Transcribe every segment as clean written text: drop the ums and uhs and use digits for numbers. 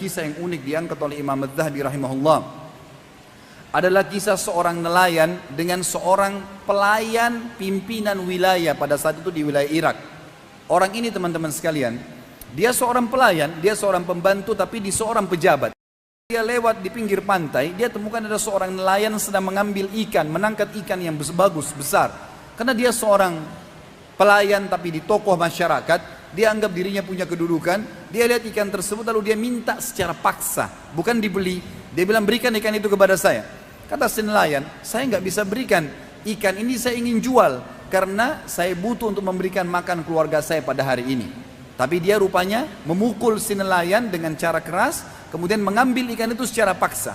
kisah yang unik diangkat oleh Imam Az-Zahabi rahimahullah. Adalah kisah seorang nelayan dengan seorang pelayan pimpinan wilayah pada saat itu di wilayah Irak. Orang ini teman-teman sekalian, dia seorang pelayan, dia seorang pembantu tapi di seorang pejabat. Dia lewat di pinggir pantai, dia temukan ada seorang nelayan sedang mengambil ikan, menangkap ikan yang bagus, besar. Karena dia seorang pelayan tapi di tokoh masyarakat, dia anggap dirinya punya kedudukan, dia lihat ikan tersebut lalu dia minta secara paksa, bukan dibeli. Dia bilang berikan ikan itu kepada saya. Kata si nelayan, saya nggak bisa berikan ikan ini, saya ingin jual karena saya butuh untuk memberikan makan keluarga saya pada hari ini. Tapi dia rupanya memukul si nelayan dengan cara keras, kemudian mengambil ikan itu secara paksa.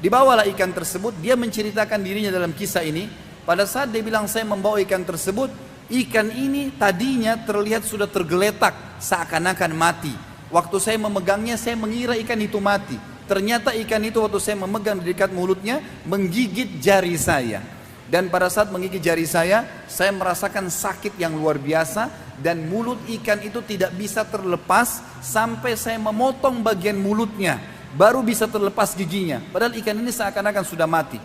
Dibawalah ikan tersebut, dia menceritakan dirinya dalam kisah ini. Pada saat dia bilang saya membawa ikan tersebut, ikan ini tadinya terlihat sudah tergeletak seakan-akan mati. Waktu saya memegangnya saya mengira ikan itu mati. Ternyata ikan itu waktu saya memegang di dekat mulutnya menggigit jari saya. Dan pada saat menggigit jari saya merasakan sakit yang luar biasa. Dan mulut ikan itu tidak bisa terlepas sampai saya memotong bagian mulutnya. Baru bisa terlepas giginya. Padahal ikan ini seakan-akan sudah mati.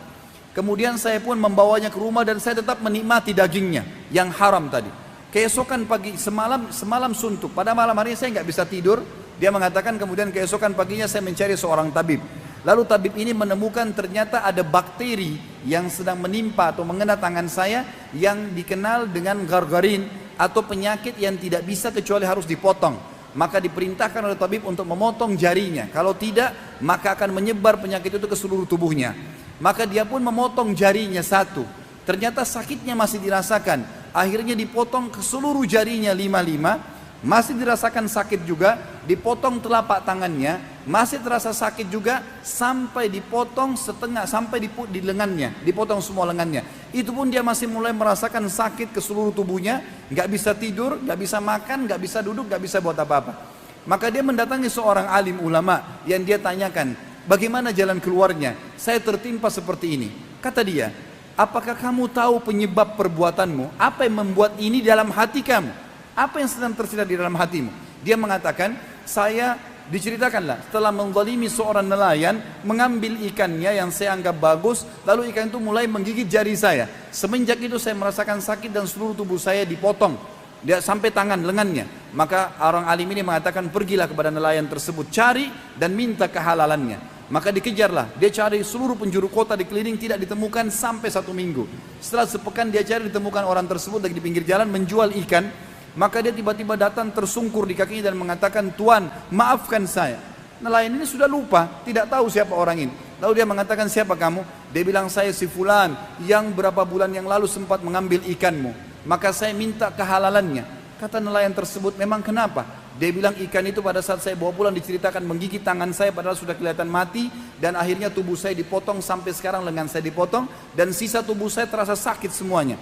Kemudian saya pun membawanya ke rumah dan saya tetap menikmati dagingnya yang haram tadi. Keesokan pagi, semalam suntuk. Pada malam hari saya nggak bisa tidur. Dia mengatakan kemudian keesokan paginya saya mencari seorang tabib. Lalu tabib ini menemukan ternyata ada bakteri yang sedang menimpa atau mengena tangan saya yang dikenal dengan gargarin atau penyakit yang tidak bisa kecuali harus dipotong. Maka diperintahkan oleh tabib untuk memotong jarinya. Kalau tidak maka akan menyebar penyakit itu ke seluruh tubuhnya. Maka dia pun memotong jarinya satu. Ternyata sakitnya masih dirasakan. Akhirnya dipotong ke seluruh jarinya 5 masih dirasakan sakit juga. Dipotong telapak tangannya, masih terasa sakit juga, sampai dipotong setengah, sampai di lengannya, dipotong semua lengannya. Itu pun dia masih mulai merasakan sakit ke seluruh tubuhnya, nggak bisa tidur, nggak bisa makan, nggak bisa duduk, nggak bisa buat apa-apa. Maka dia mendatangi seorang alim ulama yang dia tanyakan, bagaimana jalan keluarnya? Saya tertimpa seperti ini. Kata dia, apakah kamu tahu penyebab perbuatanmu? Apa yang membuat ini dalam hati kamu? Apa yang sedang tersirat di dalam hatimu? Dia mengatakan, saya diceritakanlah setelah menzalimi seorang nelayan mengambil ikannya yang saya anggap bagus, lalu ikan itu mulai menggigit jari saya. Semenjak itu saya merasakan sakit dan seluruh tubuh saya dipotong, dia sampai tangan lengannya. Maka orang alim ini mengatakan, pergilah kepada nelayan tersebut, cari dan minta kehalalannya. Maka dikejarlah, dia cari seluruh penjuru kota dikeliling, tidak ditemukan sampai 1 minggu. Setelah sepekan dia cari, ditemukan orang tersebut lagi di pinggir jalan menjual ikan. Maka dia tiba-tiba datang tersungkur di kakinya dan mengatakan, Tuan, maafkan saya. Nelayan ini sudah lupa, tidak tahu siapa orang ini. Lalu dia mengatakan, siapa kamu? Dia bilang, saya si fulan yang berapa bulan yang lalu sempat mengambil ikanmu. Maka saya minta kehalalannya. Kata nelayan tersebut, memang kenapa? Dia bilang, ikan itu pada saat saya bawa pulang diceritakan menggigit tangan saya padahal sudah kelihatan mati. Dan akhirnya tubuh saya dipotong, sampai sekarang lengan saya dipotong. Dan sisa tubuh saya terasa sakit semuanya.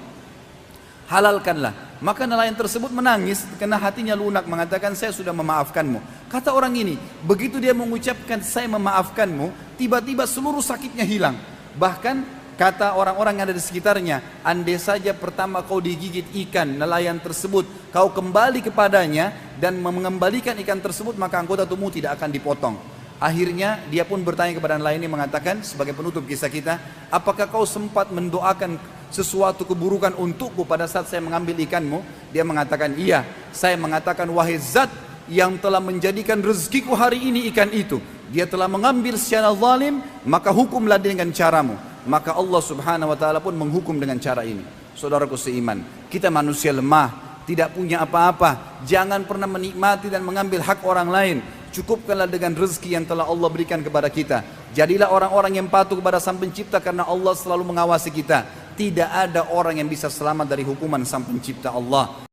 Halalkanlah. Maka nelayan tersebut menangis karena hatinya lunak, mengatakan, saya sudah memaafkanmu. Kata orang ini, begitu dia mengucapkan saya memaafkanmu, tiba-tiba seluruh sakitnya hilang. Bahkan kata orang-orang yang ada di sekitarnya, andai saja pertama kau digigit ikan nelayan tersebut, kau kembali kepadanya dan mengembalikan ikan tersebut, maka anggota tubuhmu tidak akan dipotong. Akhirnya dia pun bertanya kepada nelayan ini, mengatakan sebagai penutup kisah kita, apakah kau sempat mendoakan sesuatu keburukan untukku pada saat saya mengambil ikanmu? Dia mengatakan, iya. Saya mengatakan, wahai zat yang telah menjadikan rezekiku hari ini ikan itu, dia telah mengambil secara zalim, maka hukumlah dengan caramu. Maka Allah subhanahu wa ta'ala pun menghukum dengan cara ini. Saudaraku seiman, kita manusia lemah, tidak punya apa-apa. Jangan pernah menikmati dan mengambil hak orang lain. Cukupkanlah dengan rezeki yang telah Allah berikan kepada kita. Jadilah orang-orang yang patuh kepada Sang Pencipta, karena Allah selalu mengawasi kita. Tidak ada orang yang bisa selamat dari hukuman Sang Pencipta Allah.